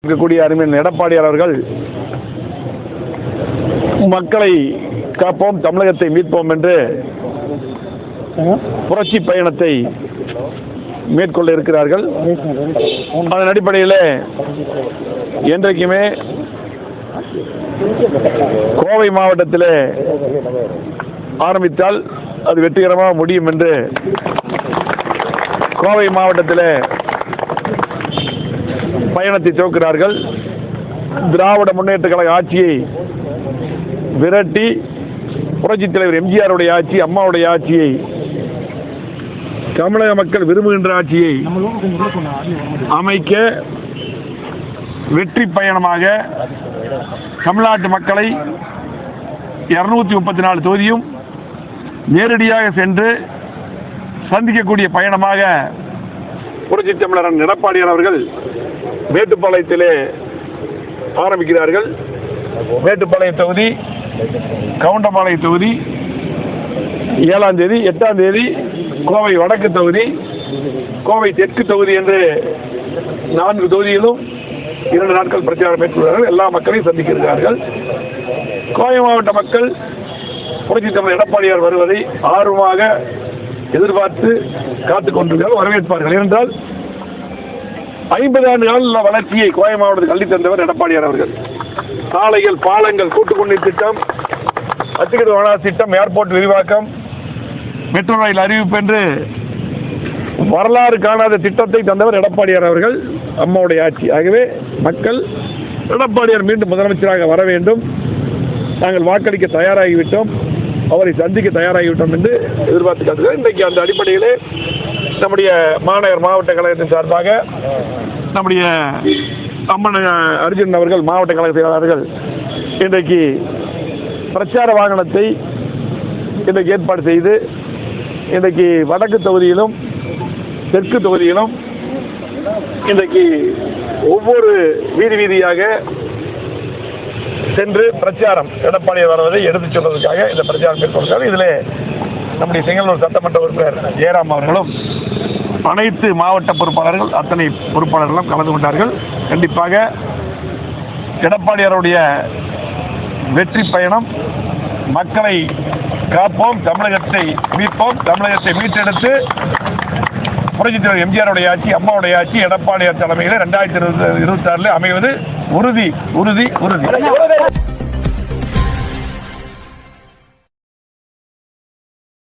இருக்கக்கூடிய அருமையின் எடப்பாடியார் அவர்கள் மக்களை காப்போம் தமிழகத்தை மீட்போம் என்று புரட்சி பயணத்தை மேற்கொள்ள இருக்கிறார்கள். அதன் அடிப்படையில் என்றைக்குமே கோவை மாவட்டத்தில் ஆரம்பித்தால் அது வெற்றிகரமாக முடியும் என்று கோவை மாவட்டத்தில் பயணத்தை துவக்கிறார்கள். திராவிட முன்னேற்ற கழக ஆட்சியை விரட்டி புரட்சித் தலைவர் எம்ஜிஆருடைய ஆட்சி, அம்மாவுடைய ஆட்சியை, தமிழக மக்கள் விரும்புகின்ற ஆட்சியை அமைக்க வெற்றி பயணமாக தமிழ்நாட்டு மக்களை 234 தொகுதியும் நேரடியாக சென்று சந்திக்கக்கூடிய பயணமாக புரட்சி தமிழர் எடப்பாடியார் அவர்கள் மேட்டுப்பாளையத்திலே ஆரம்பிக்கிறார்கள். மேட்டுப்பாளையம் தொகுதி, கவுண்டம்பாளையம் தொகுதி 7ஆம் தேதி, 8ஆம் தேதி கோவை வடக்கு தொகுதி, கோவை தெற்கு தொகுதி என்று 4 தொகுதியிலும் 2 நாட்கள் பிரச்சாரம் மேற்கொள்கிறார்கள். எல்லா மக்களையும் சந்திக்கிறார்கள். கோவை மாவட்ட மக்கள் புரட்சி தமிழர் எடப்பாடியார் வருவதை ஆர்வமாக எதிர்பார்த்து காத்துக் கொண்டிருக்கிறார்கள், வரவேற்பார்கள். ஏனென்றால் 50 ஆண்டு கால வளர்ச்சியை கோவை மாவட்டத்தில் அள்ளி தந்தவர் எடப்பாடியார் அவர்கள். சாலைகள், பாலங்கள், கூட்டுக்குடிநீர் திட்டம், அத்திக்கடவு வனாஸ் திட்டம், ஏர்போர்ட் விரிவாக்கம், மெட்ரோ ரயில் அறிவிப்பு என்று வரலாறு காணாத திட்டத்தை தந்தவர் எடப்பாடியார் அவர்கள், அம்மாவுடைய ஆட்சி. ஆகவே மக்கள் எடப்பாடியார் மீண்டும் முதலமைச்சராக வர வேண்டும், நாங்கள் வாக்களிக்க தயாராகிவிட்டோம், அவரை சந்திக்க தயாராகிவிட்டோம் என்று எதிர்பார்த்து காட்டுகிறார். இன்றைக்கு அந்த அடிப்படையிலே நம்முடைய மாநகர் மாவட்ட கழகத்தின் சார்பாக நம்முடைய அம்மன் அர்ஜுன் அவர்கள், மாவட்ட கழக செயலாளர்கள், இன்றைக்கு பிரச்சார வாகனத்தை இன்றைக்கு ஏற்பாடு செய்து இன்றைக்கு வடக்கு தொகுதியிலும் தெற்கு தொகுதியிலும் இன்றைக்கு ஒவ்வொரு வீதியாக சென்று பிரச்சாரம் எடப்பாடியார் வருவதை எடுத்துச் சொல்வதற்காக இந்த பிரச்சாரம் மேற்கொள்கிறார். இதில் நம்முடைய செங்கல்நல்லூர் சட்டமன்ற உறுப்பினர் ஜெயராம் அவர்களும் அனைத்து மாவட்ட பொறுப்பாளர்கள், அத்தனை பொறுப்பாளர்களும் கலந்து கொண்டார்கள். கண்டிப்பாக எடப்பாடியாருடைய வெற்றி பயணம் மக்களை காப்போம், தமிழகத்தை மீட்போம், தமிழகத்தை மீட்டெடுத்து புரட்சித் தலைவர் எம்ஜிஆருடைய ஆட்சி, அம்மாவுடைய ஆட்சி எடப்பாடியார் தலைமையில் 2026 அமைவது உறுதி உறுதி உறுதி.